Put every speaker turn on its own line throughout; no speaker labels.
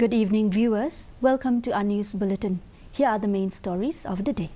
Good evening, viewers. Welcome to our news bulletin. Here are the main stories of the day.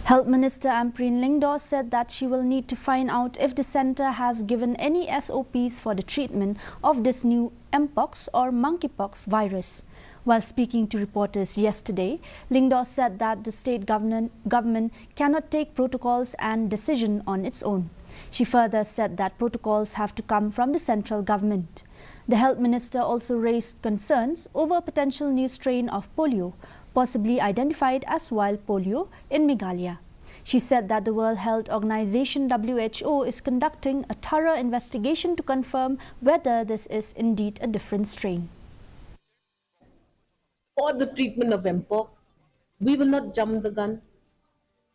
Health Minister Ampreen Lingdaw said that she will need to find out if the centre has given any SOPs for the treatment of this new Mpox or monkeypox virus. While speaking to reporters yesterday, Lingdaw said that the state government cannot take protocols and decision on its own. She further said that protocols have to come from the central government. The health minister also raised concerns over a potential new strain of polio, possibly identified as wild polio, in Meghalaya. She said that the World Health Organization (WHO) is conducting a thorough investigation to confirm whether this is indeed a different strain.
For the treatment of Mpox, we will not jump the gun.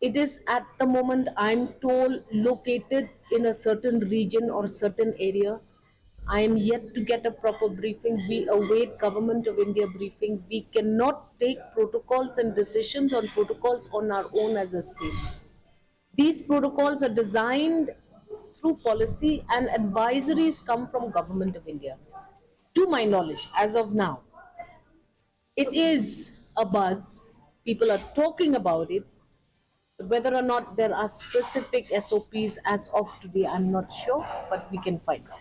It is at the moment, I'm told, located in a certain region or certain area. I am yet to get a proper briefing. We await Government of India briefing. We cannot take protocols and decisions on protocols on our own as a state. These protocols are designed through policy and advisories come from Government of India. To my knowledge, as of now, it is a buzz. People are talking about it. But whether or not there are specific SOPs as of today, I'm not sure, but we can find out.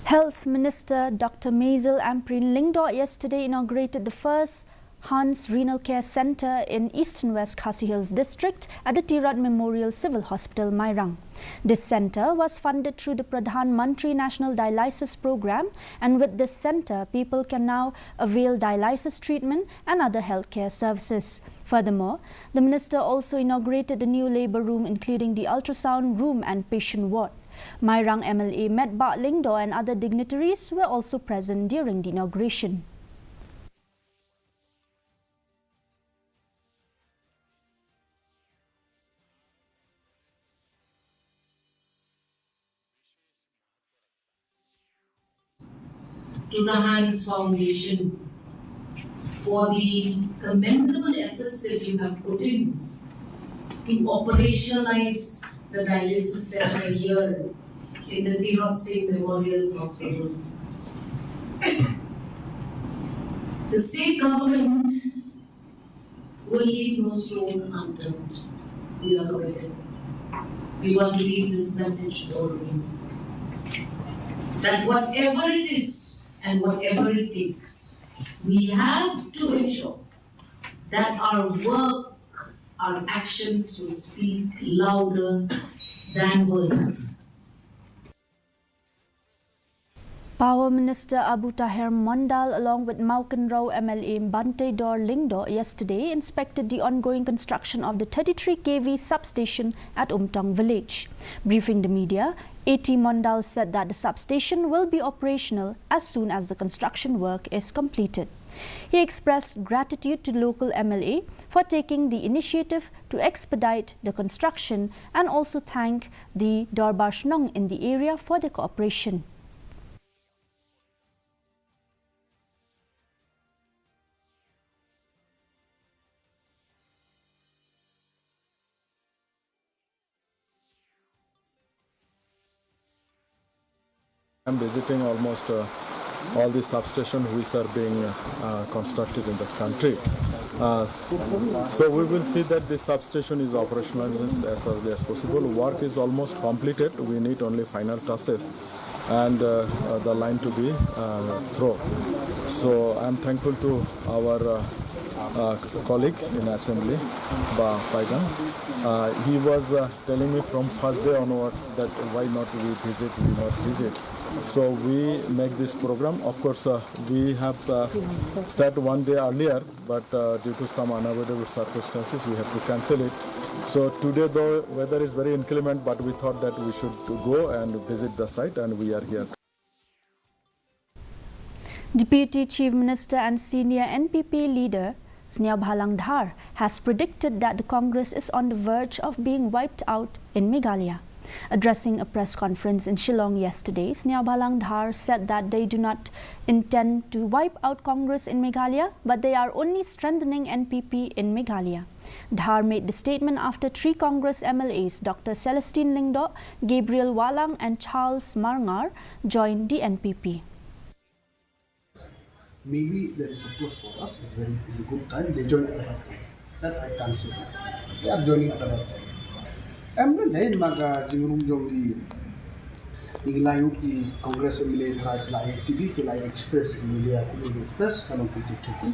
Health Minister Dr. Maisel Ampreen Lingdaw yesterday inaugurated the first Hans Renal Care Centre in Eastern West Khasi Hills District at the Tirat Memorial Civil Hospital, Mairang. This centre was funded through the Pradhan Mantri National Dialysis Programme, and with this centre, people can now avail dialysis treatment and other healthcare services. Furthermore, the minister also inaugurated a new labour room, including the ultrasound room and patient ward. Mairang MLA Medba Lingdaw and other dignitaries were also present during the inauguration.
To the Hans Foundation for the commendable efforts that you have put in to operationalize the dialysis center here in the Territorial Memorial Hospital. The state government will leave no stone unturned. We are committed. We want to leave this message boldly. That whatever it is and whatever it takes, we have to ensure that our work, our actions will speak louder than words.
Power Minister Abu Tahir Mondal along with Maukenrao MLA Bante Dor Lingdaw yesterday inspected the ongoing construction of the 33 kV substation at Umtong village. Briefing the media, AT Mondal said that the substation will be operational as soon as the construction work is completed. He expressed gratitude to local MLA for taking the initiative to expedite the construction and also thank the Dorbar Shnong in the area for their cooperation.
I'm visiting almost all the substations which are being constructed in the country. So we will see that this substation is operationalized as early as possible. Work is almost completed. We need only final touches and the line to be through. So I'm thankful to our colleague in assembly, Ba Paigan. He was telling me from first day onwards that why not we not visit. So we make this program. Of course, we have set one day earlier, but due to some unavoidable circumstances, we have to cancel it. So today, though, weather is very inclement, but we thought that we should go and visit the site, and we are here.
Deputy Chief Minister and senior NPP leader Sneha Bhalang Dhar has predicted that the Congress is on the verge of being wiped out in Meghalaya. Addressing a press conference in Shillong yesterday, Sneha Balang Dhar said that they do not intend to wipe out Congress in Meghalaya, but they are only strengthening NPP in Meghalaya. Dhar made the statement after three Congress MLAs, Dr. Celestine Lingdo, Gabriel Walang and Charles Marngar, joined the NPP.
Maybe there is a plus for us, it's a good time, they join at the right time. That I can't say. They are joining at the right time. I'm not saying that Jingrung Jongi Iglayu ki Congress MLA right like TV ki like Express Media Express kalau kita tahu.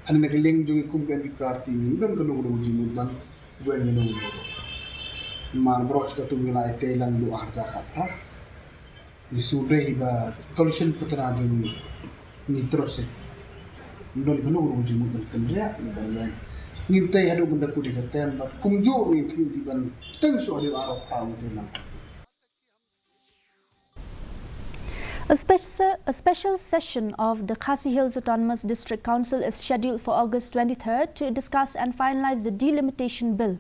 Ani nakiling Jongi kum kan dikarti ni kan kalau orang Jingrung man bukan ni man broch ka tu nilai telang do harga kapra. Disudah iba collision putera Jongi ni terus. Ndol kalau orang Jingrung kan kerja dan Ngintai hadu benda ku dikatem, kumjur ni tiban tengso hadu arok pang tenang.
A special session of the Khasi Hills Autonomous District Council is scheduled for August 23rd to discuss and finalize the delimitation bill.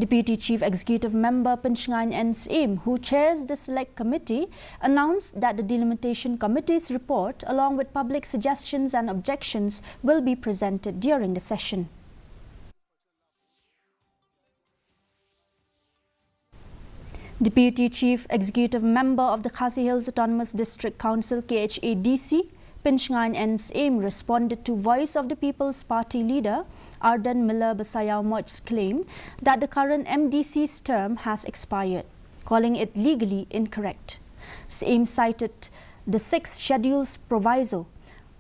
Deputy Chief Executive Member Pinchngan N. Saim, who chairs the Select Committee, announced that the Delimitation Committee's report, along with public suggestions and objections, will be presented during the session. Deputy Chief Executive Member of the Khasi Hills Autonomous District Council KHADC, Pinchngan N. Saim, responded to Voice of the People's Party leader Arden Miller Basayau Moch's claim that the current MDC's term has expired, calling it legally incorrect. Saim cited the 6th Schedule's proviso,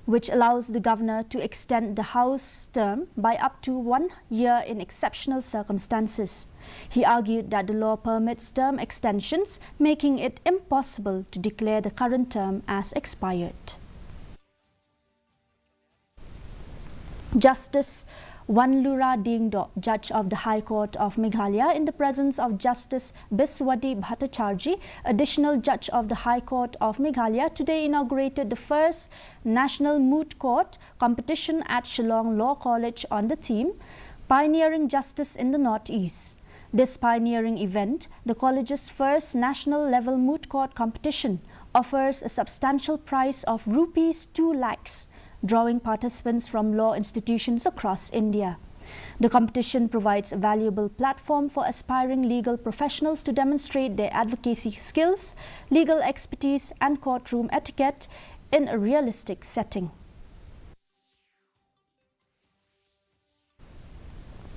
which allows the governor to extend the House term by up to 1 year in exceptional circumstances. He argued that the law permits term extensions, making it impossible to declare the current term as expired. Justice Wanlura Dingdo, Judge of the High Court of Meghalaya, in the presence of Justice Biswadi Bhattacharjee, Additional Judge of the High Court of Meghalaya, today inaugurated the first National Moot Court competition at Shillong Law College on the theme Pioneering Justice in the Northeast. This pioneering event, the college's first national level moot court competition, offers a substantial prize of rupees 2 lakhs, drawing participants from law institutions across India. The competition provides a valuable platform for aspiring legal professionals to demonstrate their advocacy skills, legal expertise and courtroom etiquette in a realistic setting.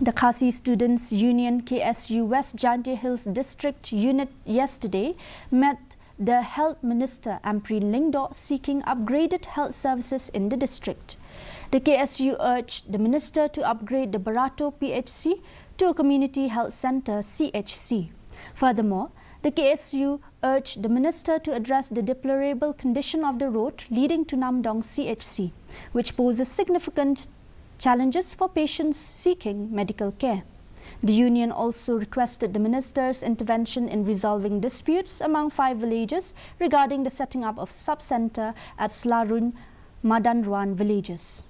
The Khasi Students' Union KSU West Jaintia Hills District Unit yesterday met the Health Minister Ampreen Lingdo seeking upgraded health services in the district. The KSU urged the minister to upgrade the Barato PHC to a community health center CHC. Furthermore, the KSU urged the minister to address the deplorable condition of the road leading to Namdong CHC, which poses significant challenges for patients seeking medical care. The union also requested the minister's intervention in resolving disputes among 5 villages regarding the setting up of sub-center at Slarun, Madanruan villages.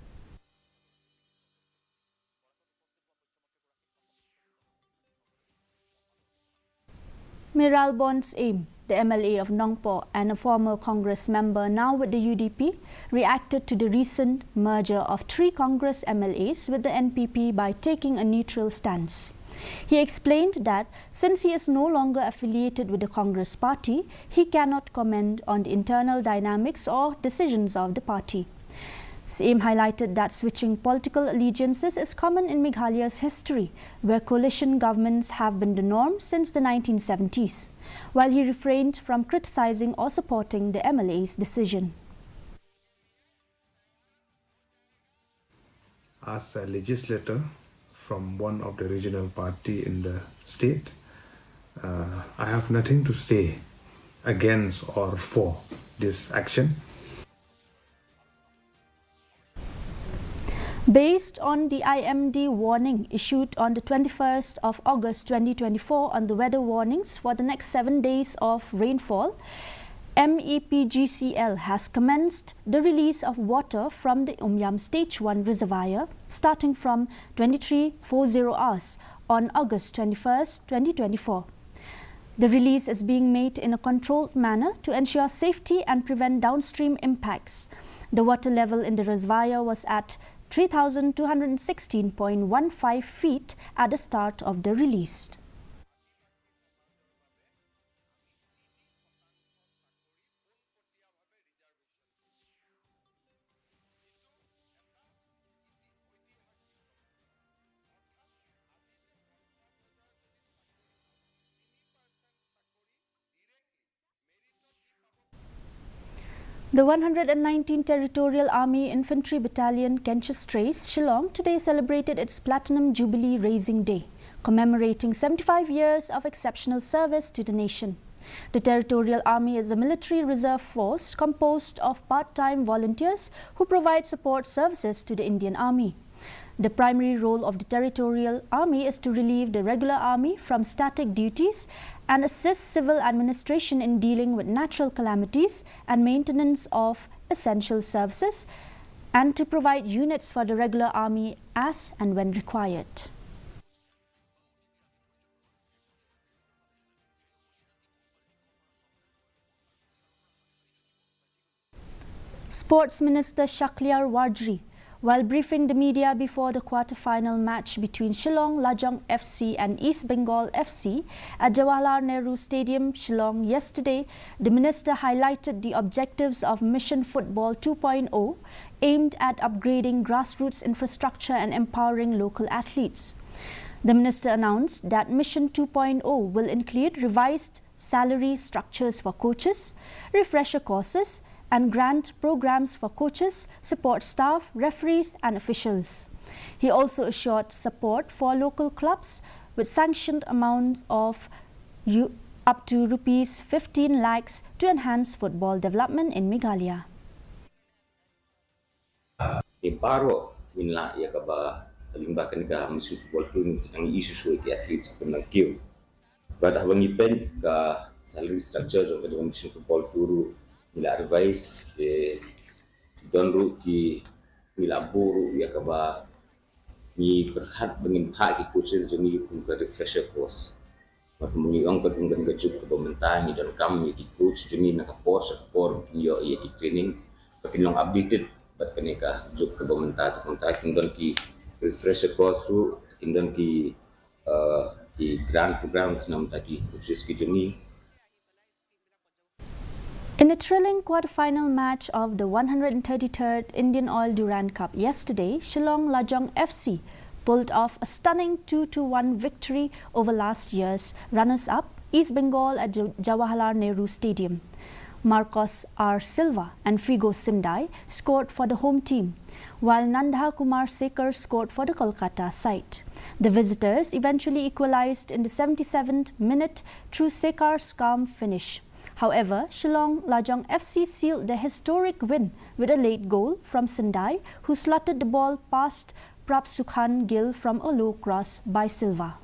Miralbon Saim, the MLA of Nongpo and a former Congress member now with the UDP, reacted to the recent merger of 3 Congress MLAs with the NPP by taking a neutral stance. He explained that since he is no longer affiliated with the Congress party, he cannot comment on the internal dynamics or decisions of the party. Saim highlighted that switching political allegiances is common in Meghalaya's history, where coalition governments have been the norm since the 1970s, while he refrained from criticizing or supporting the MLA's decision.
As a legislator from one of the regional party in the state, I have nothing to say against or for this action.
Based on the IMD warning issued on the 21st of August 2024 on the weather warnings for the next 7 days of rainfall, MEPGCL has commenced the release of water from the Umyam Stage 1 reservoir starting from 23:40 hours on August 21st, 2024. The release is being made in a controlled manner to ensure safety and prevent downstream impacts. The water level in the reservoir was at 3,216.15 feet at the start of the release. The 119th Territorial Army Infantry Battalion, Kenchestrais, Shillong, today celebrated its Platinum Jubilee Raising Day, commemorating 75 years of exceptional service to the nation. The Territorial Army is a military reserve force composed of part-time volunteers who provide support services to the Indian Army. The primary role of the Territorial Army is to relieve the regular army from static duties and assist civil administration in dealing with natural calamities and maintenance of essential services, and to provide units for the regular army as and when required. Sports Minister Shakliar Wadri, while briefing the media before the quarter-final match between Shillong Lajong FC and East Bengal FC at Jawaharlal Nehru Stadium, Shillong yesterday, the minister highlighted the objectives of Mission Football 2.0 aimed at upgrading grassroots infrastructure and empowering local athletes. The minister announced that Mission 2.0 will include revised salary structures for coaches, refresher courses, and grant programs for coaches, support staff, referees and officials. He also assured support for local clubs with sanctioned amounts of up to Rs 15 lakhs to enhance football development in Meghalaya.
Paro minla ya kaba talimbakan ka musim football tu ang isu suai ke athletes pernah kiu. Pada habang ipen ka salary structure of the musim football tu mila revise ke donru ki mila buru ya kaba ni berhad bengin pak ki coaches jemi pun ka refresher course. Mat muni ong ka tunggan ka juk ka bentang dan kami ki coach jemi nak support yo ya ki training pakin long updated bat kaneka juk ka bentang kontak tunggan ki refresher course su tunggan ki grand programs nam tadi coaches ki jemi.
In a thrilling quarter-final match of the 133rd Indian Oil Durand Cup yesterday, Shillong Lajong FC pulled off a stunning 2-1 victory over last year's runners-up East Bengal at Jawaharlal Nehru Stadium. Marcos R. Silva and Figo Sindai scored for the home team, while Nandha Kumar Sekar scored for the Kolkata side. The visitors eventually equalized in the 77th minute through Sekar's calm finish. However, Shillong Lajong FC sealed the historic win with a late goal from Sindai, who slotted the ball past Prabsukhan Gill from a low cross by Silva.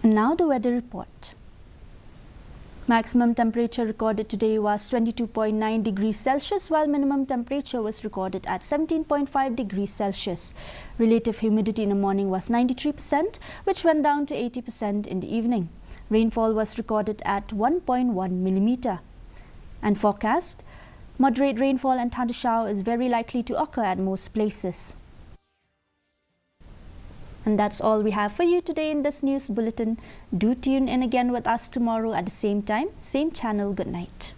And now the weather report. Maximum temperature recorded today was 22.9 degrees Celsius, while minimum temperature was recorded at 17.5 degrees Celsius. Relative humidity in the morning was 93%, which went down to 80% in the evening. Rainfall was recorded at 1.1 millimeter. And forecast, moderate rainfall and thundershower is very likely to occur at most places. And that's all we have for you today in this news bulletin. Do tune in again with us tomorrow at the same time, same channel. Good night.